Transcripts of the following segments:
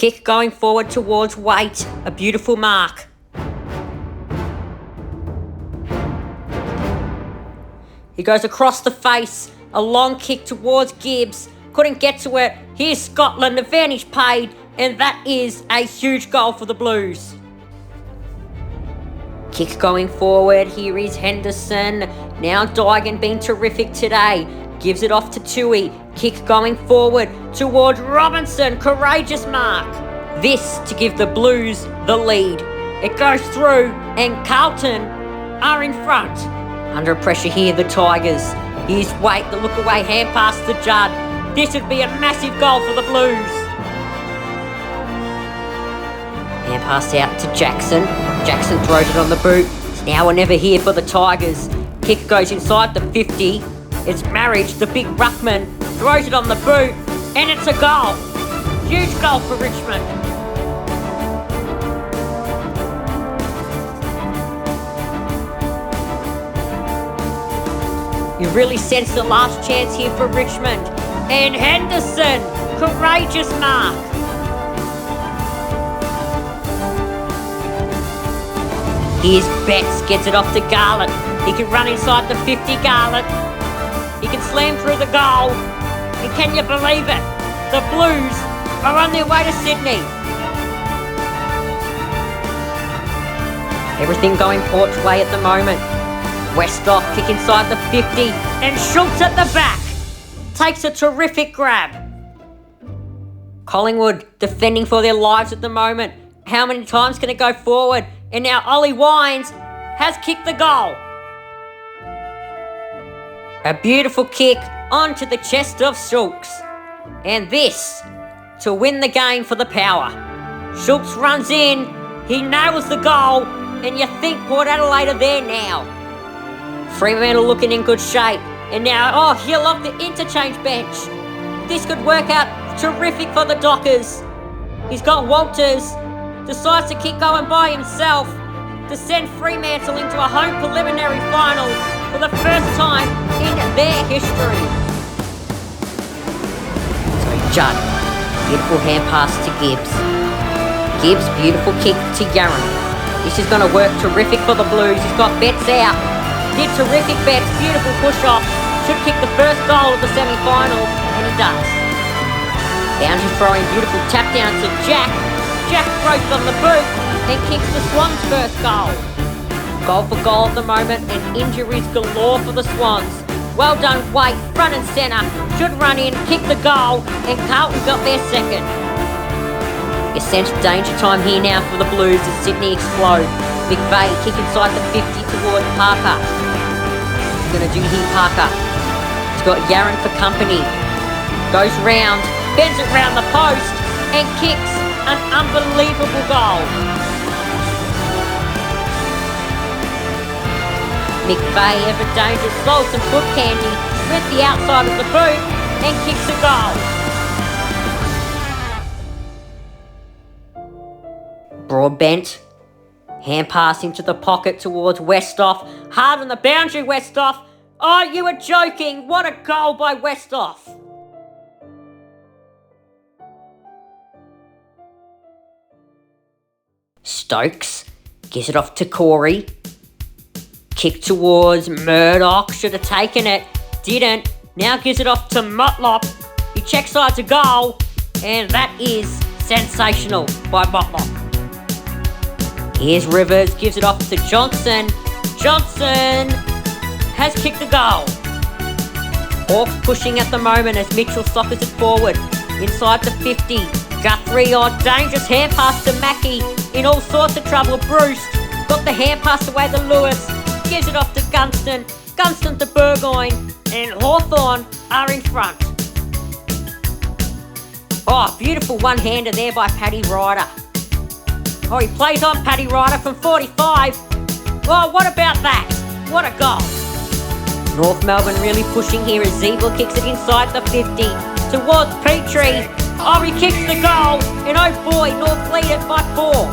Kick going forward towards Waite. A beautiful mark. He goes across the face. A long kick towards Gibbs. Couldn't get to it. Here's Scotland. Advantage paid. And that is a huge goal for the Blues. Kick going forward. Here is Henderson. Now Dygan being terrific today. Gives it off to Tui. Kick going forward towards Robinson. Courageous mark. This to give the Blues the lead. It goes through and Carlton are in front. Under pressure here, the Tigers. Here's Waite, the look away hand pass to Judd. This would be a massive goal for the Blues. Hand pass out to Jackson. Jackson throws it on the boot. It's now or never here for the Tigers. Kick goes inside the 50. It's Marriage, the big ruckman, throws it on the boot, and it's a goal. Huge goal for Richmond. You really sense the last chance here for Richmond. And Henderson, courageous mark. Here's Betts, gets it off to Garlett. He can run inside the 50, Garlett. He can slam through the goal. And can you believe it? The Blues are on their way to Sydney. Everything going Port's way at the moment. Westhoff kick inside the 50 and Schultz at the back. Takes a terrific grab. Collingwood defending for their lives at the moment. How many times can it go forward? And now Ollie Wines has kicked the goal. A beautiful kick onto the chest of Schultz. And this to win the game for the Power. Schultz runs in, he nails the goal, and you think Port Adelaide are there now. Fremantle looking in good shape. And now, he'll off the interchange bench. This could work out terrific for the Dockers. He's got Walters. Decides to keep going by himself to send Fremantle into a home preliminary final for the first time in their history. So Judd, beautiful hand pass to Gibbs. Gibbs, beautiful kick to Yarran. This is going to work terrific for the Blues. He's got Betts out. Did terrific Betts, beautiful push off. Should kick the first goal of the semi-final, and he does. Boundary throwing, beautiful tap down to Jack. Jack throws on the boot and kicks the Swans' first goal. Goal for goal at the moment, and injuries galore for the Swans. Well done, Waite, front and centre. Should run in, kick the goal, and Carlton got their second. Essential danger time here now for the Blues as Sydney explode. McVeigh kick inside the 50 towards Parker. He's going to do here, Parker. He's got Yarran for company. Goes round, bends it round the post, and kicks an unbelievable goal. McVeigh, ever dangerous, salts and foot candy with the outside of the boot and kicks a goal. Broadbent. Hand pass into the pocket towards Westhoff. Hard on the boundary, Westhoff. Oh, you were joking. What a goal by Westhoff. Stokes gives it off to Corey. Kick towards Murdoch. Should have taken it. Didn't. Now gives it off to Motlop. He checks side to goal. And that is sensational by Motlop. Here's Rivers, gives it off to Johnson. Johnson has kicked the goal. Hawks pushing at the moment as Mitchell soccers it forward. Inside the 50. Guthrie, dangerous hand pass to Mackie. In all sorts of trouble. Bruce got the hand pass away to Lewis. Gives it off to Gunston. Gunston to Burgoyne. And Hawthorn are in front. Beautiful one-hander there by Paddy Ryder. He plays on Paddy Ryder from 45. What about that? What a goal. North Melbourne really pushing here as Zeeble kicks it inside the 50 towards Petrie. He kicks the goal, and oh boy, North lead it by 4.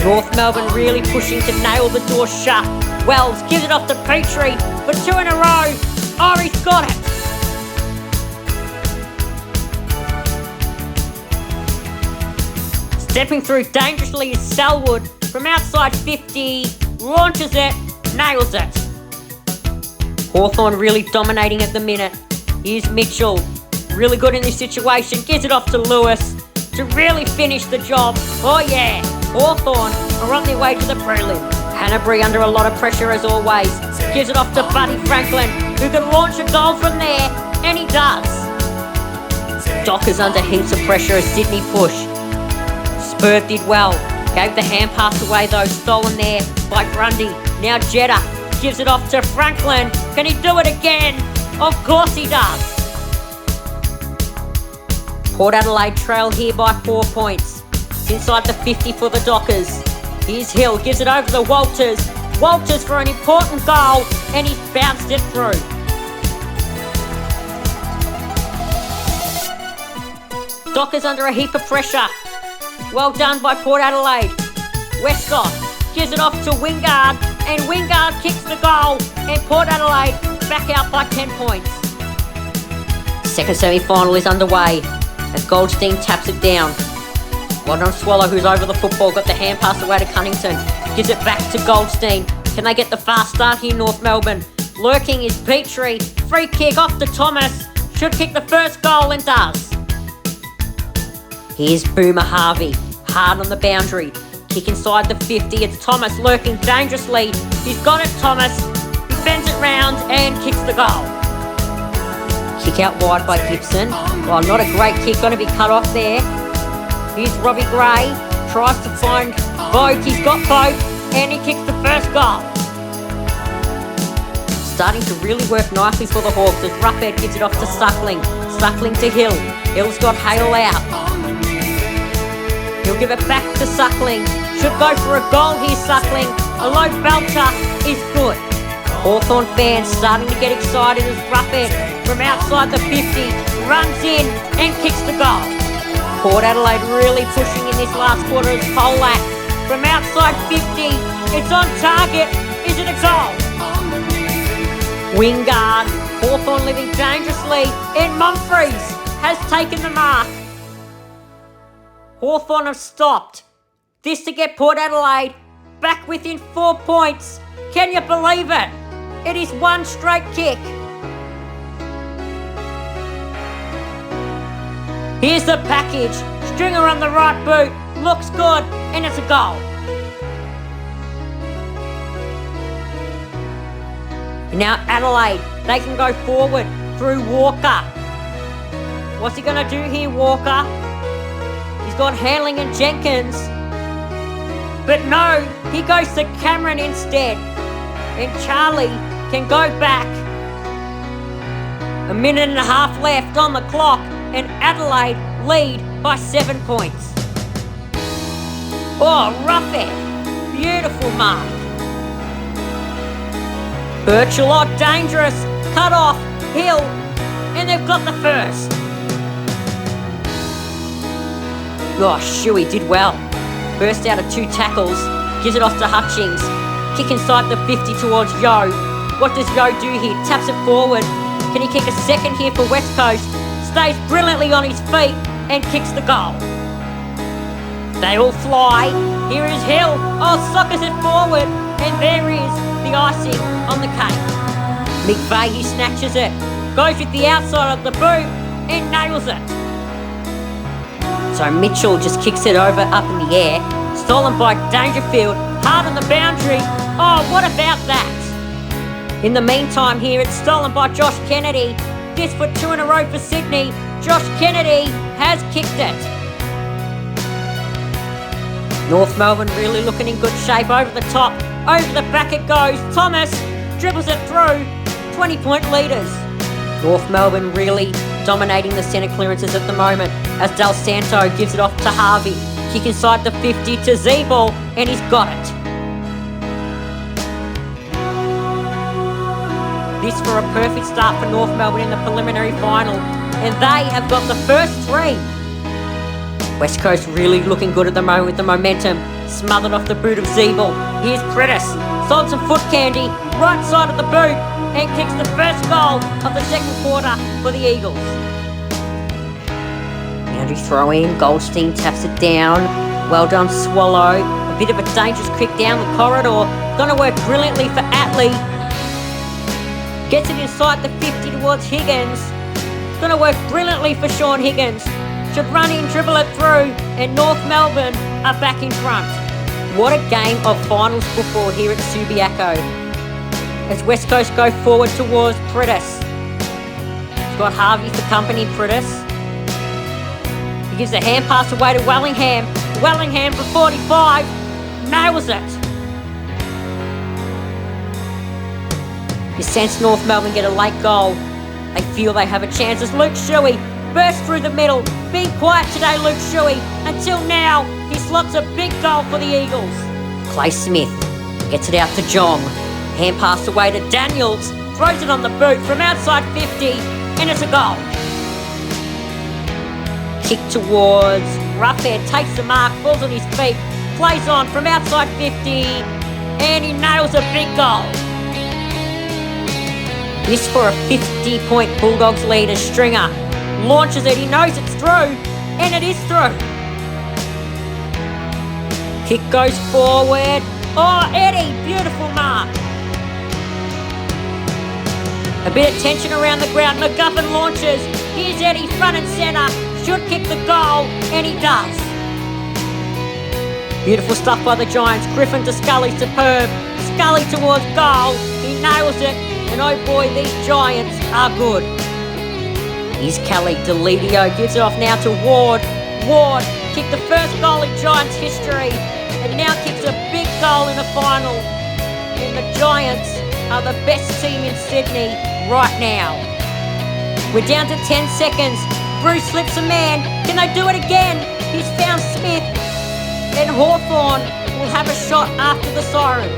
North Melbourne really pushing to nail the door shut. Wells gives it off to Petrie for 2 in a row. He's got it. Stepping through dangerously is Selwood from outside 50, launches it, nails it. Hawthorn really dominating at the minute. Here's Mitchell, really good in this situation, gives it off to Lewis to really finish the job. Oh yeah, Hawthorn are on their way to the prelim. Hanbury under a lot of pressure as always, gives it off to Buddy Franklin, who can launch a goal from there, and he does. Dockers under heaps of pressure as Sydney push. Spur did well, gave the hand pass away though, stolen there by Grundy. Now Jetta gives it off to Franklin. Can he do it again? Of course he does. Port Adelaide trail here by 4 points. It's inside the 50 for the Dockers. Here's Hill, gives it over to Walters. Walters for an important goal, and he's bounced it through. Dockers under a heap of pressure. Well done by Port Adelaide. Westcott gives it off to Wingard, and Wingard kicks the goal, and Port Adelaide back out by 10 points. Second semi-final is underway as Goldstein taps it down. Well done Swallow, who's over the football, got the hand pass away to Cunnington. Gives it back to Goldstein. Can they get the fast start here, North Melbourne? Lurking is Petrie. Free kick off to Thomas. Should kick the first goal and does. Here's Boomer Harvey, hard on the boundary. Kick inside the 50, it's Thomas lurking dangerously. He's got it, Thomas. He bends it round and kicks the goal. Kick out wide by Gibson. Well, not a great kick, going to be cut off there. Here's Robbie Gray, tries to find Vogt. He's got Vogt, and he kicks the first goal. Starting to really work nicely for the Hawks as Ruppert gives it off to Suckling. Suckling to Hill. Hill's got Hale out. He'll give it back to Suckling. Should go for a goal here, Suckling. A low belter is good. Hawthorn fans starting to get excited as Ruppert from outside the 50 runs in and kicks the goal. Port Adelaide really pushing in this last quarter as Polak from outside 50. It's on target. Is it a goal? Wingard. Hawthorn living dangerously, and Mumfries has taken the mark. Hawthorn have stopped. This to get Port Adelaide back within 4 points. Can you believe it? It is one straight kick. Here's the package. Stringer on the right boot. Looks good, and it's a goal. Now Adelaide, they can go forward through Walker. What's he going to do here, Walker? He's got Handling and Jenkins. But no, he goes to Cameron instead. And Charlie can go back. A minute and a half left on the clock, and Adelaide lead by 7 points. Oh, Ruffett. Beautiful mark. Birchall, dangerous. Cut off. Hill. And they've got the first. Oh, Shuey did well. Burst out of 2 tackles. Gives it off to Hutchings. Kick inside the 50 towards Yo. What does Yo do here? Taps it forward. Can he kick a second here for West Coast? Stays brilliantly on his feet and kicks the goal. They all fly. Here is Hill. Oh, sockers it forward. And there is the icing on the cake. McVeigh, he snatches it. Goes with the outside of the boot and nails it. So Mitchell just kicks it over up in the air. Stolen by Dangerfield. Hard on the boundary. Oh, what about that? In the meantime here, it's stolen by Josh Kennedy. This for 2 in a row for Sydney. Josh Kennedy has kicked it. North Melbourne really looking in good shape over the top. Over the back it goes. Thomas dribbles it through. 20-point leaders. North Melbourne really dominating the centre clearances at the moment as Del Santo gives it off to Harvey. Kick inside the 50 to Zeeble, and he's got it. This for a perfect start for North Melbourne in the preliminary final, and they have got the first 3. West Coast really looking good at the moment with the momentum. Smothered off the boot of Zeeble. Here's Prentice. Sold some foot candy. Right side of the boot. And kicks the first goal of the second quarter for the Eagles. Boundary throw in. Goldstein taps it down. Well done, Swallow. A bit of a dangerous kick down the corridor. Gonna work brilliantly for Atley. Gets it inside the 50 towards Higgins. Gonna work brilliantly for Sean Higgins. Should run in, dribble it through, and North Melbourne are back in front. What a game of finals football here at Subiaco. As West Coast go forward towards Pritis. He's got Harvey for company, Pritis. He gives a hand pass away to Wellingham. Wellingham for 45. Nails it. You sense North Melbourne get a late goal. They feel they have a chance as Luke Shuey bursts through the middle. Being quiet today, Luke Shuey. Until now, he slots a big goal for the Eagles. Clay Smith gets it out to Jong. Hand pass away to Daniels. Throws it on the boot from outside 50. And it's a goal. Kick towards Roughhead. Takes the mark. Falls on his feet. Plays on from outside 50. And he nails a big goal. This for a 50-point Bulldogs lead as Stringer launches it. He knows it's through, and it is through. Kick goes forward. Oh, Eddie, beautiful mark. A bit of tension around the ground. McGuffin launches. Here's Eddie, front and centre. Should kick the goal, and he does. Beautiful stuff by the Giants. Griffin to Scully, superb. Scully towards goal. He nails it. And oh boy, these Giants are good. Here's Kelly. Delidio gives it off now to Ward. Ward kicked the first goal in Giants history and now kicks a big goal in the final. And the Giants are the best team in Sydney right now. We're down to 10 seconds. Bruce slips a man. Can they do it again? He's found Smith. Then Hawthorn will have a shot after the siren.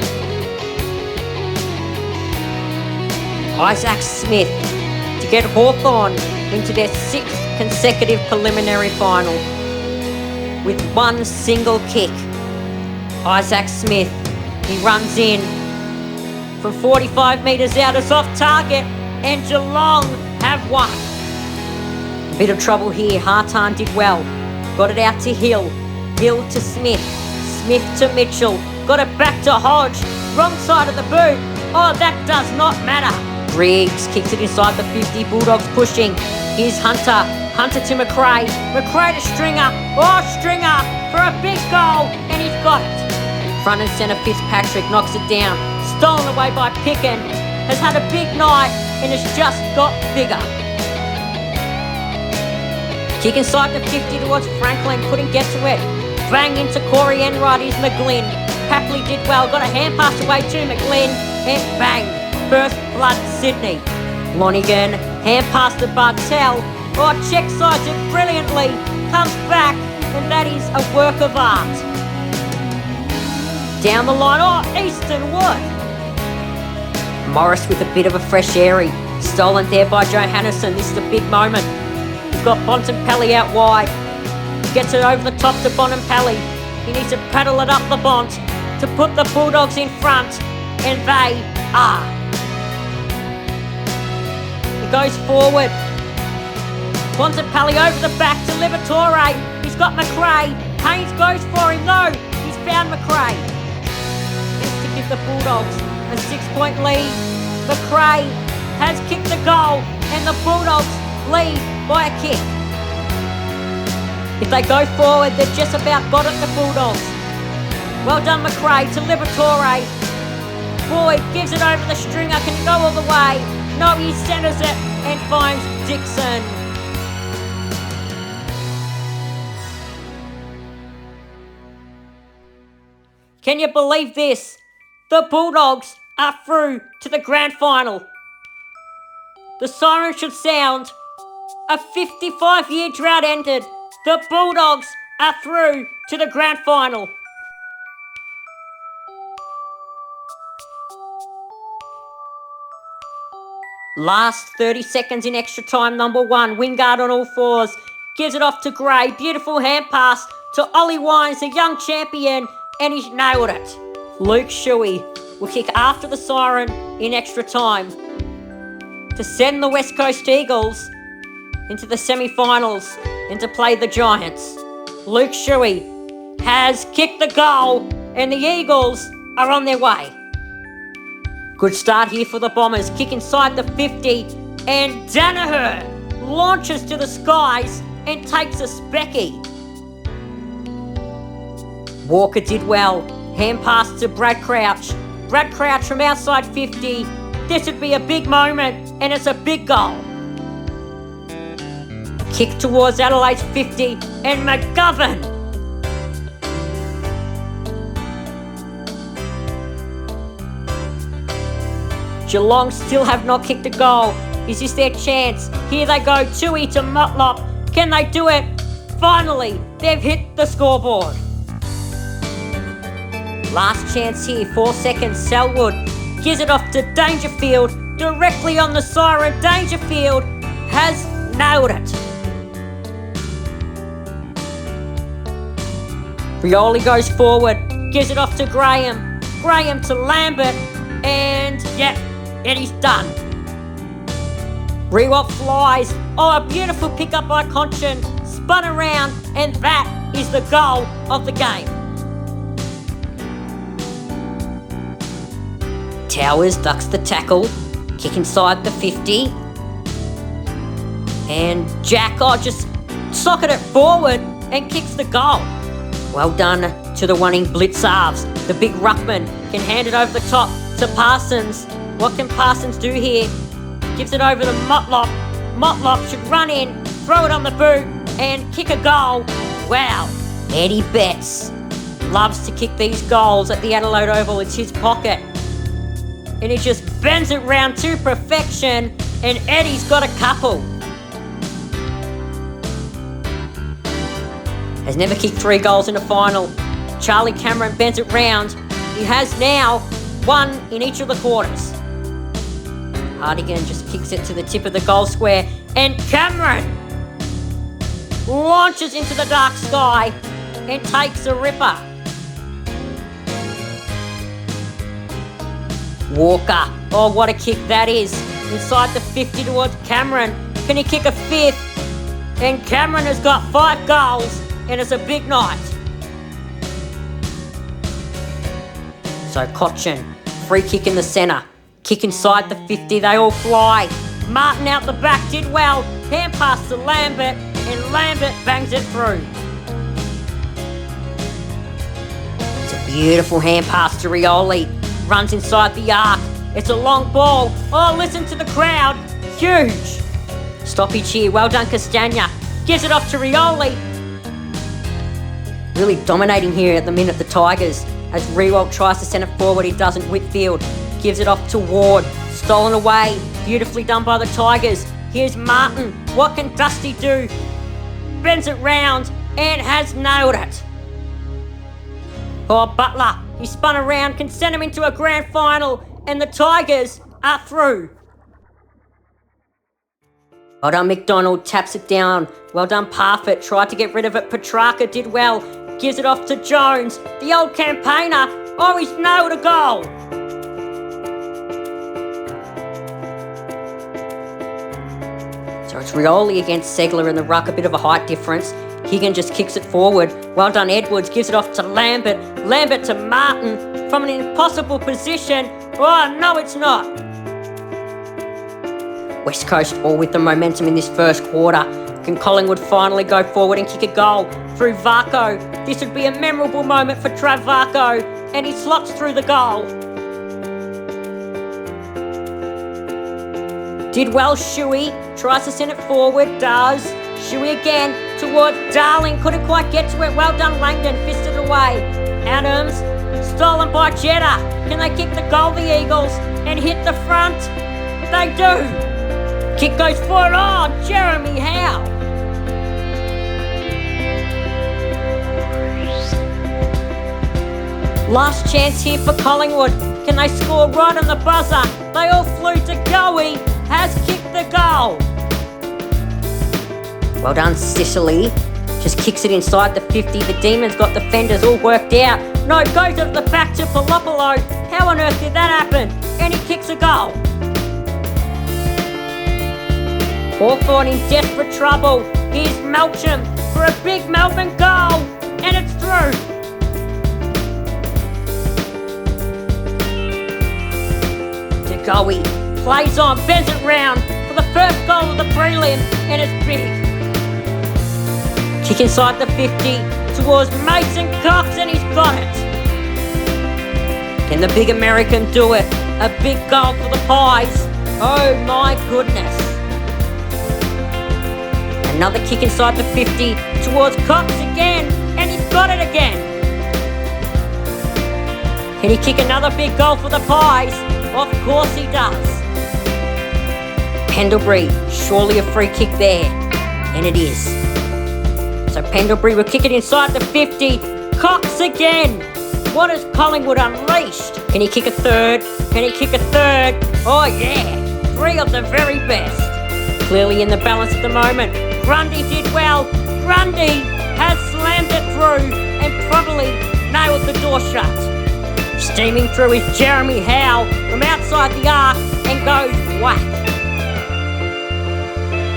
Isaac Smith to get Hawthorn into their 6th consecutive preliminary final with one single kick. Isaac Smith, he runs in from 45 metres out, it's off target, and Geelong have won. A bit of trouble here. Hartan did well. Got it out to Hill. Hill to Smith. Smith to Mitchell. Got it back to Hodge. Wrong side of the boot. Oh, that does not matter. Briggs kicks it inside the 50. Bulldogs pushing. Here's Hunter. Hunter to McRae. McRae to Stringer. Oh, Stringer for a big goal, and he's got it. Front and centre, Fitzpatrick knocks it down. Stolen away by Picken. Has had a big night and has just got bigger. Kick inside the 50 towards Franklin. Couldn't get to it. Bang into Corey Enright. Here's McGlynn. Happily did well. Got a hand pass away to McGlynn. And bang. First blood Sydney. Lonigan, hand pass to Bartel. Oh, check sides it brilliantly. Comes back, and that is a work of art. Down the line, oh, Easton Wood. Morris with a bit of a fresh airy. Stolen there by Johannesson. This is a big moment. He's got Bontempelli out wide. Gets it over the top to Bontempelli. He needs to paddle it up the Bont to put the Bulldogs in front, and they are. Goes forward. Bontempelli over the back to Liberatore. He's got McRae. Haynes goes for him. No, he's found McRae. Needs to give the Bulldogs a 6-point lead. McRae has kicked the goal and the Bulldogs lead by a kick. If they go forward, they've just about got it, the Bulldogs. Well done, McRae to Liberatore. Boyd gives it over the stringer. Can he go all the way? No, he centres it and finds Dixon. Can you believe this? The Bulldogs are through to the grand final. The siren should sound. A 55-year drought ended. The Bulldogs are through to the grand final. Last 30 seconds in extra time, number 1. Wingard on all fours. Gives it off to Gray. Beautiful hand pass to Ollie Wines, the young champion, and he's nailed it. Luke Shuey will kick after the siren in extra time to send the West Coast Eagles into the semi-finals and to play the Giants. Luke Shuey has kicked the goal, and the Eagles are on their way. Good start here for the Bombers. Kick inside the 50, and Danaher launches to the skies and takes a specky. Walker did well. Hand pass to Brad Crouch. Brad Crouch from outside 50. This would be a big moment, and it's a big goal. Kick towards Adelaide's 50, and McGovern. Geelong still have not kicked a goal. Is this their chance? Here they go, Tui to Motlop. Can they do it? Finally, they've hit the scoreboard. Last chance here, 4 seconds, Selwood gives it off to Dangerfield, directly on the siren. Dangerfield has nailed it. Rioli goes forward, gives it off to Graham. Graham to Lambert, and yep, Eddie's done. Rewalt flies. Oh, a beautiful pick-up by Conchin. Spun around, and that is the goal of the game. Towers ducks the tackle. Kick inside the 50. And Jack, just socket it forward and kicks the goal. Well done to the one in blitz halves. The big ruckman can hand it over the top to Parsons. What can Parsons do here? Gives it over to Motlop. Motlop should run in, throw it on the boot, and kick a goal. Wow, Eddie Betts loves to kick these goals at the Adelaide Oval. It's his pocket. And he just bends it round to perfection, and Eddie's got a couple. Has never kicked 3 goals in a final. Charlie Cameron bends it round. He has now 1 in each of the quarters. Hardigan just kicks it to the tip of the goal square, and Cameron launches into the dark sky and takes a ripper. Walker, oh what a kick that is. Inside the 50 towards Cameron. Can he kick a 5th? And Cameron has got 5 goals, and it's a big night. So Cochin, free kick in the centre. Kick inside the 50, they all fly. Martin out the back did well. Hand pass to Lambert, and Lambert bangs it through. It's a beautiful hand pass to Rioli. Runs inside the arc. It's a long ball. Oh, listen to the crowd. Huge. Stoppage here. Well done, Castagna. Gives it off to Rioli. Really dominating here at the minute, the Tigers. As Rewalt tries to send it forward, he doesn't. Whitfield gives it off to Ward. Stolen away. Beautifully done by the Tigers. Here's Martin. What can Dusty do? Bends it round and has nailed it. Oh, Butler. He spun around, can send him into a grand final, and the Tigers are through. Well done, McDonald. Taps it down. Well done, Parfitt. Tried to get rid of it. Petrarca did well. Gives it off to Jones. The old campaigner. Oh, he's nailed a goal. So it's Rioli against Segler in the ruck. A bit of a height difference. Higgin just kicks it forward. Well done, Edwards. Gives it off to Lambert. Lambert to Martin from an impossible position. Oh, no, it's not. West Coast all with the momentum in this first quarter. Can Collingwood finally go forward and kick a goal through Varco? This would be a memorable moment for Trav Varco, and he slots through the goal. Did well, Shuey. Tries to send it forward, does. Shuey again towards Darling. Couldn't quite get to it. Well done, Langdon. Fisted away. Adams. Stolen by Jetta. Can they kick the goal, the Eagles, and hit the front? They do. Kick goes forward. Oh, Jeremy Howe. Last chance here for Collingwood. Can they score right on the buzzer? They all flew to Goey. Has kicked the goal. Well done, Sicily. Just kicks it inside the 50. The Demons got the fenders all worked out. No, goes at the back to Palopolo. How on earth did that happen? And he kicks a goal. Hawthorn in desperate trouble. Here's Melcham for a big Melbourne goal. And it's through. Goey plays on, bends it round for the first goal of the prelim, and it's big. Kick inside the 50 towards Mason Cox, and he's got it. Can the big American do it? A big goal for the Pies. Oh my goodness. Another kick inside the 50 towards Cox again, and he's got it again. Can he kick another big goal for the Pies? Of course he does. Pendlebury, surely a free kick there, and it is. So Pendlebury will kick it inside the 50. Cox again. What has Collingwood unleashed? Can he kick a third? Can he kick a third? Oh yeah, 3 of the very best. Clearly in the balance at the moment. Grundy did well. Grundy has slammed it through and probably nailed the door shut. Steaming through is Jeremy Howe from outside the arc and goes whack.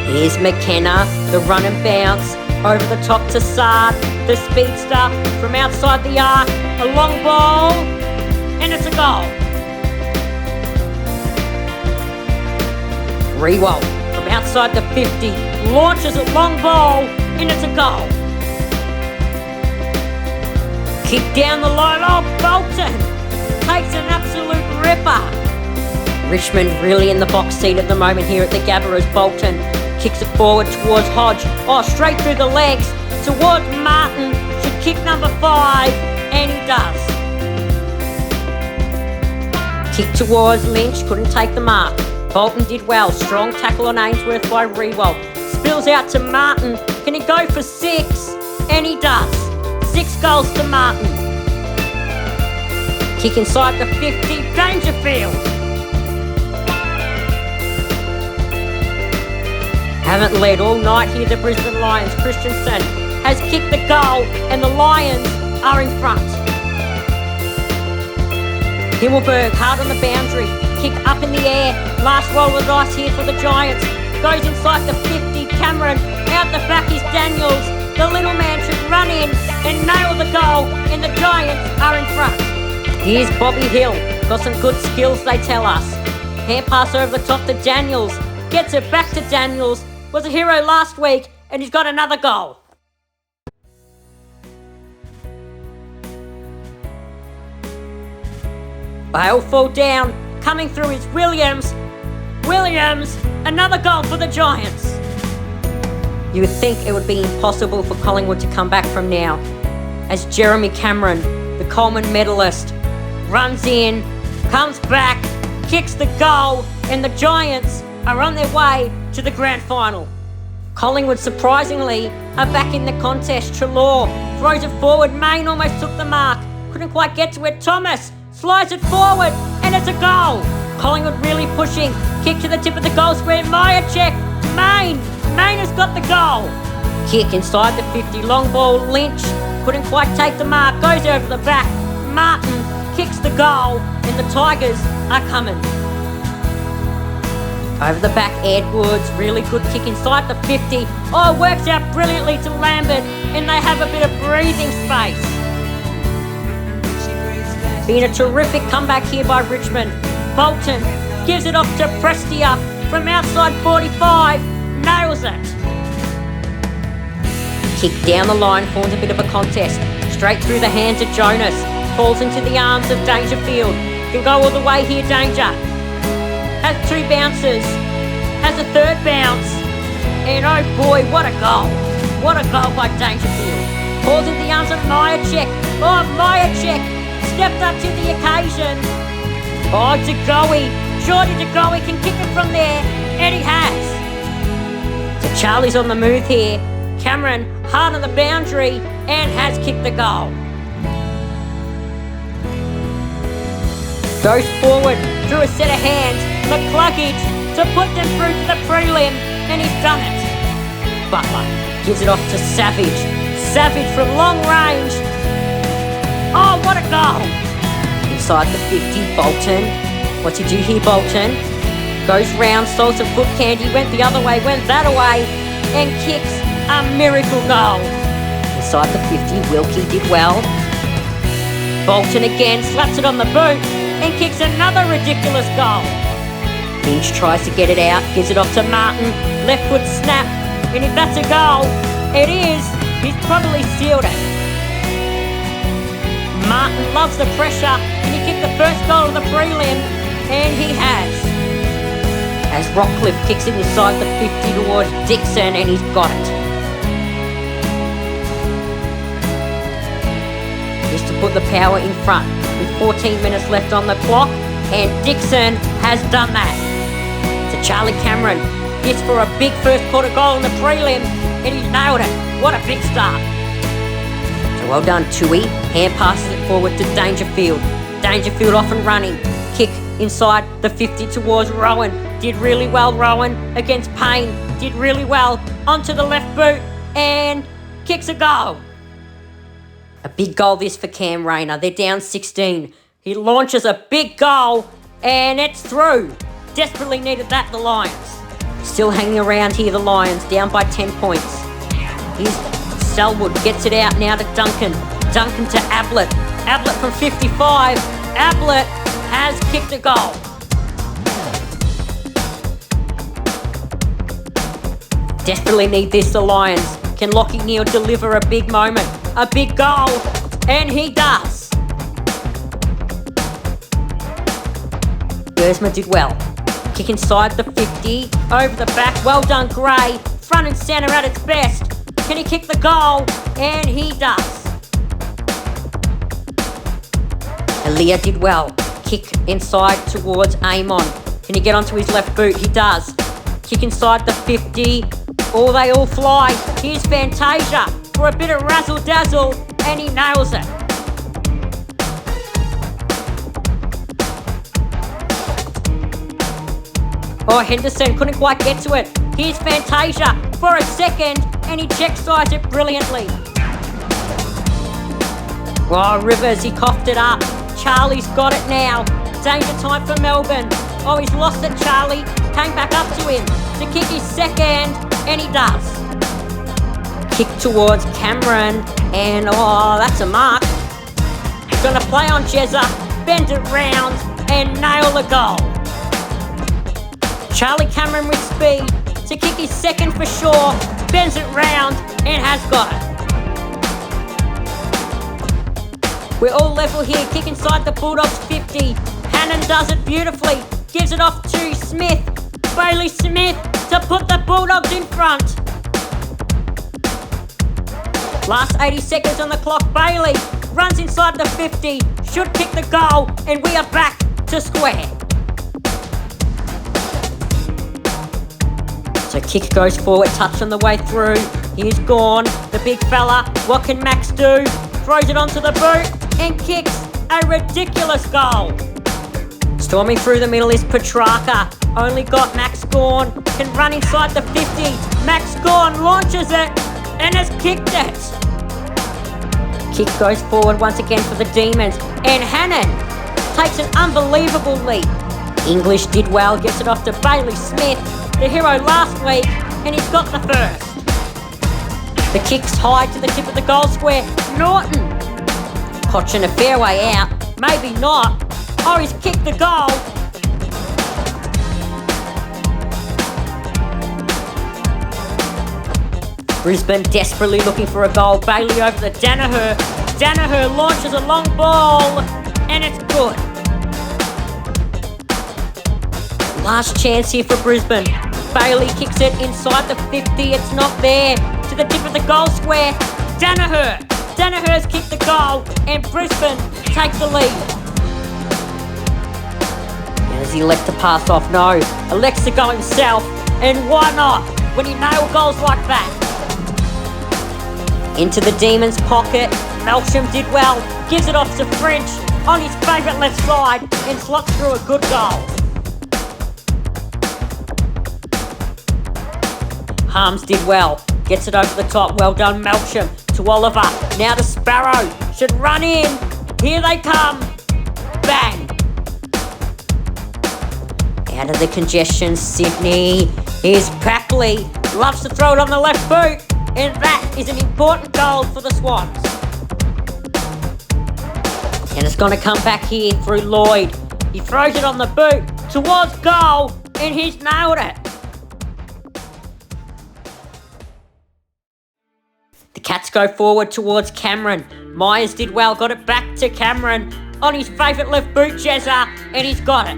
Here's McKenna, the run and bounce. Over the top to Sard, the speedster from outside the arc. A long ball, and it's a goal. Rewalt from outside the 50, launches a long ball, and it's a goal. Kick down the line, oh, Bolton takes an absolute ripper. Richmond really in the box seat at the moment here at the Gabba as Bolton kicks it forward towards Hodge. Oh, straight through the legs towards Martin. Should kick number 5, and he does. Kick towards Lynch, couldn't take the mark. Bolton did well. Strong tackle on Ainsworth by Rewalt. Spills out to Martin. Can he go for 6? And he does. 6 goals to Martin. Kick inside the 50. Dangerfield. Haven't led all night here, the Brisbane Lions. Christensen has kicked the goal and the Lions are in front. Himmelberg hard on the boundary. Kick up in the air. Last roll of the dice here for the Giants. Goes inside the 50. Cameron. Out the back is Daniels. The little man should run in and nail the goal and the Giants are in front. Here's Bobby Hill. Got some good skills, they tell us. Hand pass over the top to Daniels. Gets it back to Daniels. Was a hero last week, and he's got another goal. They'll fall down. Coming through is Williams. Williams, another goal for the Giants. You would think it would be impossible for Collingwood to come back from now, as Jeremy Cameron, the Coleman medalist, runs in, comes back, kicks the goal, and the Giants are on their way to the grand final. Collingwood, surprisingly, are back in the contest. Treloar throws it forward. Main almost took the mark. Couldn't quite get to it. Thomas slides it forward, and it's a goal. Collingwood really pushing. Kick to the tip of the goal square. Myercheck. Main has got the goal. Kick inside the 50. Long ball. Lynch couldn't quite take the mark. Goes over the back. Martin kicks the goal, and the Tigers are coming. Over the back, Edwards, really good kick inside the 50. Oh, works out brilliantly to Lambert, and they have a bit of breathing space. Been a terrific comeback here by Richmond. Bolton gives it off to Prestia from outside 45, nails it. Kick down the line, forms a bit of a contest. Straight through the hands of Jonas, falls into the arms of Dangerfield. Can go all the way here, Danger. Has 2 bounces, has a 3rd bounce, and oh boy, what a goal. What a goal by Dangerfield. Falls into the arms of Myercheck. Oh, Myercheck stepped up to the occasion. Oh, DeGoey. Jordy DeGoey can kick it from there, and he has. So Charlie's on the move here. Cameron hard on the boundary and has kicked the goal. Goes forward through a set of hands. McCluggage to put them through to the prelim, and he's done it. Butler gives it off to Savage. Savage from long range. Oh, what a goal. Inside the 50, Bolton. What's he do here, Bolton? Goes round, stole some foot candy, went the other way, went that away, and kicks a miracle goal. Inside the 50, Wilkie did well. Bolton again, slaps it on the boot, and kicks another ridiculous goal. Finch tries to get it out, gives it off to Martin. Left foot snap, and if that's a goal, it is. He's probably sealed it. Martin loves the pressure, and he kicked the first goal of the prelim, and he has. As Rockcliffe kicks it inside the 50 towards Dixon, and he's got it. Just to put the power in front with 14 minutes left on the clock, and Dixon has done that. To Charlie Cameron, gets for a big first quarter goal in the prelim, and he's nailed it. What a big start. So well done, Tui. Hand passes it forward to Dangerfield. Dangerfield off and running. Kick inside the 50 towards Rowan. Did really well, Rowan, against Payne. Did really well onto the left boot and kicks a goal. A big goal this for Cam Rayner. They're down 16. He launches a big goal and it's through. Desperately needed that, the Lions. Still hanging around here, the Lions, down by 10 points. Here's Selwood, gets it out now to Duncan. Duncan to Ablett. Ablett from 55. Ablett has kicked a goal. Desperately need this, the Lions. Can Lockie Neal deliver a big moment? A big goal, and he does. Gersma did well. Kick inside the 50, over the back. Well done, Gray. Front and centre at its best. Can he kick the goal? And he does. Aaliyah did well. Kick inside towards Amon. Can he get onto his left boot? He does. Kick inside the 50. Oh, they all fly. Here's Fantasia for a bit of razzle-dazzle, and he nails it. Oh, Henderson couldn't quite get to it. Here's Fantasia for a second, and he check-sides it brilliantly. Oh, Rivers, he coughed it up. Charlie's got it now. Danger time for Melbourne. Oh, he's lost it, Charlie. Came back up to him to kick his second, and he does. Kick towards Cameron, and oh, that's a mark. Gonna play on Jezza, bend it round, and nail the goal. Charlie Cameron with speed to kick his second for sure, bends it round, and has got it. We're all level here, kick inside the Bulldogs 50. Hannon does it beautifully, gives it off to Smith. Bailey Smith to put the Bulldogs in front. Last 80 seconds on the clock. Bailey runs inside the 50, should kick the goal, and we are back to square. So kick goes forward, touch on the way through. Here's Gawn, the big fella. What can Max do? Throws it onto the boot and kicks a ridiculous goal. Storming through the middle is Petrarca. Only got Max Gawn. Can run inside the 50. Max Gawn launches it and has kicked it. Kick goes forward once again for the Demons. And Hannon takes an unbelievable leap. English did well, gets it off to Bailey Smith, the hero last week, and he's got the first. The kick's high to the tip of the goal square. Norton. Cotchin a fair way out. Maybe not. Oh, he's kicked the goal. Brisbane desperately looking for a goal. Bailey over the Danaher. Danaher launches a long ball, and it's good. Last chance here for Brisbane. Bailey kicks it inside the 50. It's not there. To the tip of the goal square. Danaher. Danaher's kicked the goal, and Brisbane takes the lead. Does he elect to pass off? No. Elects to go himself, and why not when he nailed goals like that? Into the Demons' pocket. Melsham did well. Gives it off to French on his favourite left side and slots through a good goal. Harms did well. Gets it over the top. Well done, Melsham. To Oliver. Now to Sparrow. Should run in. Here they come. Bang. Out of the congestion, Sydney. Here's Packley. Loves to throw it on the left boot. And that is an important goal for the Swans. And it's going to come back here through Lloyd. He throws it on the boot towards goal. and he's nailed it. The Cats go forward towards Cameron. Myers did well, got it back to Cameron on his favourite left boot, Jezza, and he's got it.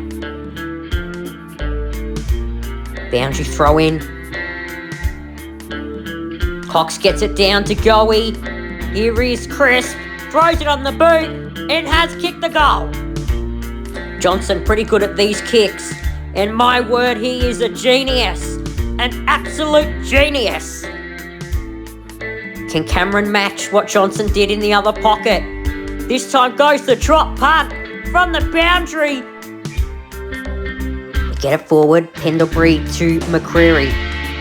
Boundary throw in. Cox gets it down to Goey. Here is Crisp, throws it on the boot and has kicked the goal. Johnson pretty good at these kicks, and my word, he is a genius, an absolute genius. Can Cameron match what Johnson did in the other pocket? This time goes the drop punt from the boundary. They get it forward, Pendlebury to McCreary.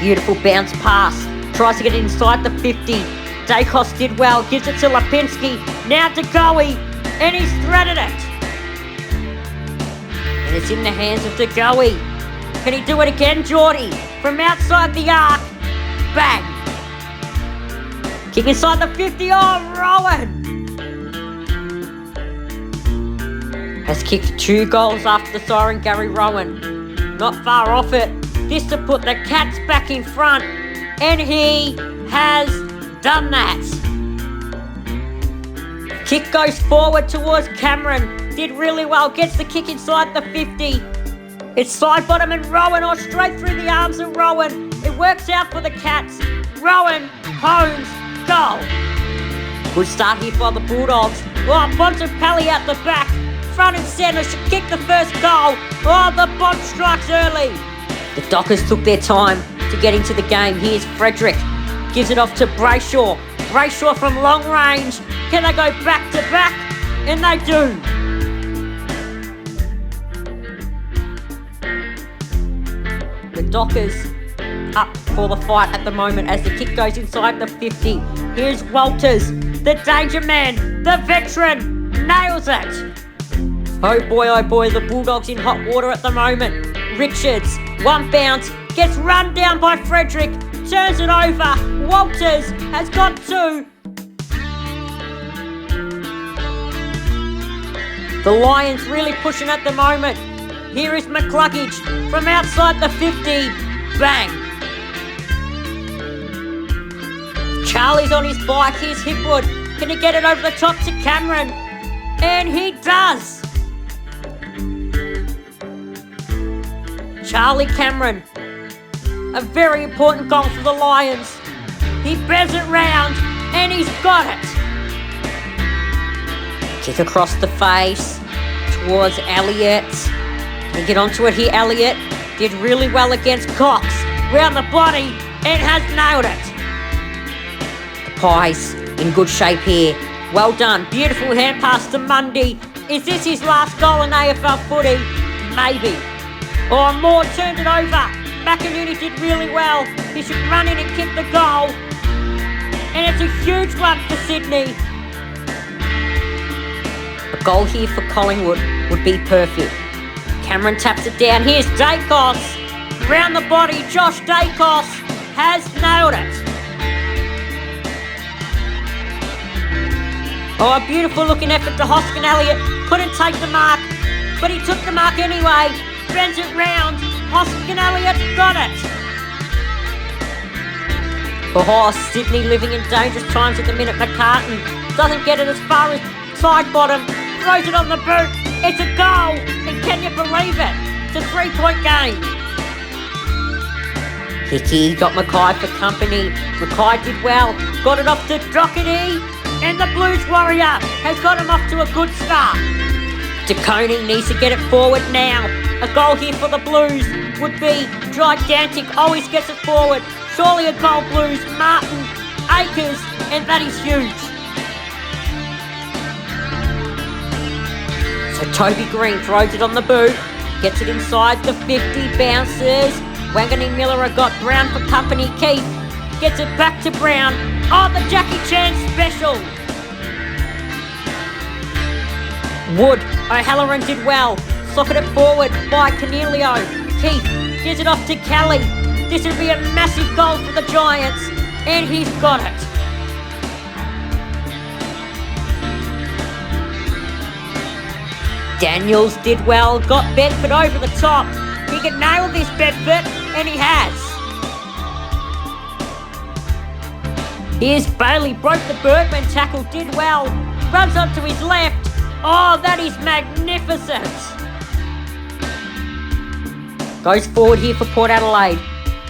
Beautiful bounce pass, tries to get it inside the 50. Dacos did well, gives it to Lipinski, now to Goey, and he's threaded it. And it's in the hands of DeGoey. Can he do it again, Geordie? From outside the arc, bang. Kick inside the 50, oh, Rowan! Has kicked 2 goals after the siren, Gary Rowan. Not far off it. This to put the Cats back in front, and he has done that. Kick goes forward towards Cameron. Did really well, gets the kick inside the 50. It's side bottom and Rowan, or straight through the arms of Rowan. It works out for the Cats. Rowan, Holmes, goal. Good start here for the Bulldogs. Oh, Bontempelli out the back. Front and centre, should kick the first goal. Oh, the Bont strikes early. The Dockers took their time to get into the game. Here's Frederick. Gives it off to Brayshaw. Brayshaw from long range. Can they go back to back? And they do. The Dockers up for the fight at the moment as the kick goes inside the 50. Here's Walters, the danger man, the veteran, nails it. Oh boy, the Bulldogs in hot water at the moment. Richards, one bounce, gets run down by Frederick, turns it over. Walters has got 2. The Lions really pushing at the moment. Here is McCluggage from outside the 50. Bang. Charlie's on his bike. Here's Hipwood. Can he get it over the top to Cameron? And he does. Charlie Cameron. A very important goal for the Lions. He bears it round and he's got it. Kick across the face towards Elliott. Can he get onto it here, Elliott? Did really well against Cox. Round the body and has nailed it. The Pies in good shape here. Well done. Beautiful hand pass to Mundy. Is this his last goal in AFL footy? Maybe. Or Moore turned it over. McInerney did really well. He should run in and kick the goal. And it's a huge one for Sydney. A goal here for Collingwood would be perfect. Cameron taps it down. Here's Dacos. Round the body, Josh Dacos has nailed it. Oh, a beautiful looking effort to Hoskin Elliott. Couldn't take the mark, but he took the mark anyway. Bends it round. Hoskin Elliott got it. Oh, Sydney living in dangerous times at the minute. McCartan doesn't get it as far as side bottom. Throws it on the boot. It's a goal. And can you believe it? It's a 3-point game. Hickey got Mackay for company. Mackay did well. Got it off to Doherty. And the Blues Warrior has got him off to a good start. DeConing needs to get it forward now. A goal here for the Blues would be gigantic. Always gets it forward. Surely a goal, Blues. Martin, Akers, and that is huge. So Toby Green throws it on the boot. Gets it inside the 50. Bounces. Wangani Miller got Brown for company. Keith gets it back to Brown. Oh, the Jackie Chan special. Wood. O'Halloran did well. Socket it forward by Cornelio. Keith gives it off to Kelly. This would be a massive goal for the Giants. And he's got it. Daniels did well. Got Bedford over the top. he can nail this Bedford, and he has. Here's Bailey, broke the Birdman tackle, did well. Runs onto his left. Oh, that is magnificent. Goes forward here for Port Adelaide.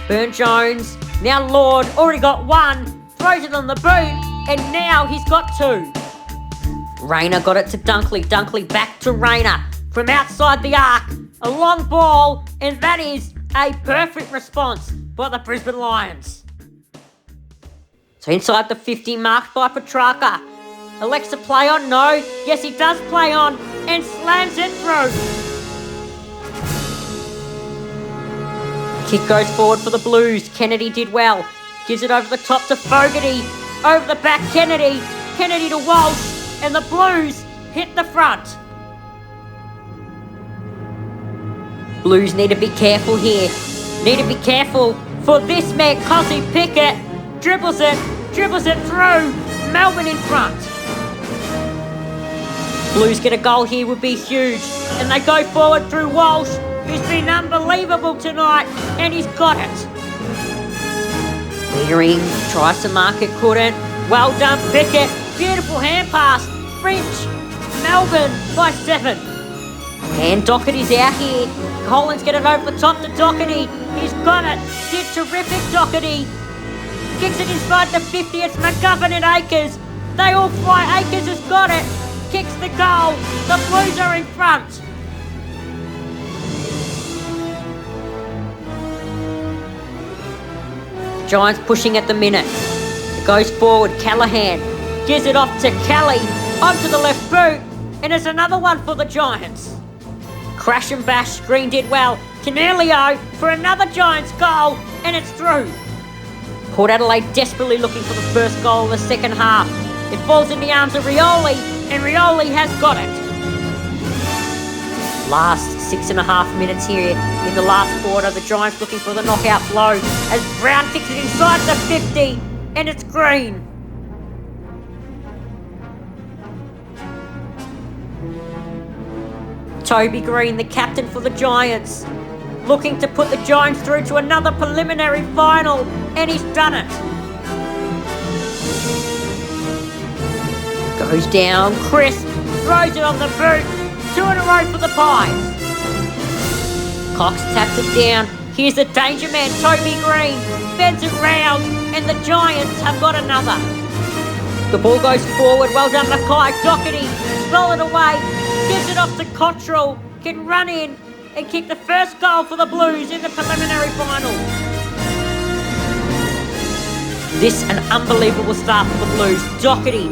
Burne-Jones, now Lord, already got one. Throws it on the boot, and now he's got two. Rayner got it to Dunkley. Dunkley back to Rayner. From outside the arc, a long ball, and that is a perfect response by the Brisbane Lions. So inside the 50, marked by Petrarca. Elects to play on, no. Yes, he does play on, and slams it through. Kick goes forward for the Blues. Kennedy did well. Gives it over the top to Fogarty. Over the back, Kennedy. Kennedy to Walsh, and the Blues hit the front. Blues need to be careful here. Need to be careful for this man, Cosy Pickett. Dribbles it through. Melbourne in front. Blues get a goal here would be huge. And they go forward through Walsh, who's been unbelievable tonight, and he's got it. Clearing, tries to mark it, couldn't. Well done, Pickett. Beautiful hand pass. French, Melbourne by 7. And Doherty's out here. Collins get it over the top to Doherty. He's got it. Did terrific, Doherty. Kicks it inside the 50. It's McGovern and Akers. They all fly. Akers has got it. Kicks the goal. The Blues are in front. Giants pushing at the minute. It goes forward. Callaghan gives it off to Kelly. Onto the left boot. And there's another one for the Giants. Crash and bash. Green did well. Canelio for another Giants goal. And it's through. Port Adelaide desperately looking for the first goal in the second half. It falls in the arms of Rioli, and Rioli has got it. Last 6.5 minutes here in the last quarter. The Giants looking for the knockout blow as Brown kicks it inside the 50, and it's Green. Toby Green, the captain for the Giants, looking to put the Giants through to another preliminary final, and he's done it. Goes down, Crisp, throws it on the boot. 2 in a row for the Pies. Cox taps it down. Here's the danger man, Toby Green. Bends it round, and the Giants have got another. The ball goes forward. Well done, Mackay. Doherty, stolen away. Gives it off to Cottrell. Can run in and kick the first goal for the Blues in the preliminary final. This an unbelievable start for the Blues. Doherty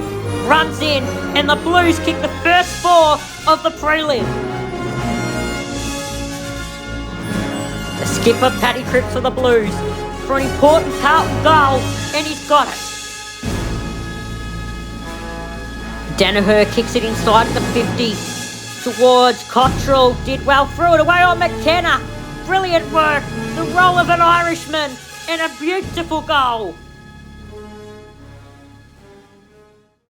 runs in, and the Blues kick the first 4 of the prelim. The skipper, Paddy Cripps for the Blues, for an important Carlton goal, and he's got it. Danaher kicks it inside the 50 towards Cottrell. Did well, threw it away on McKenna. Brilliant work. The roll of an Irishman, and a beautiful goal.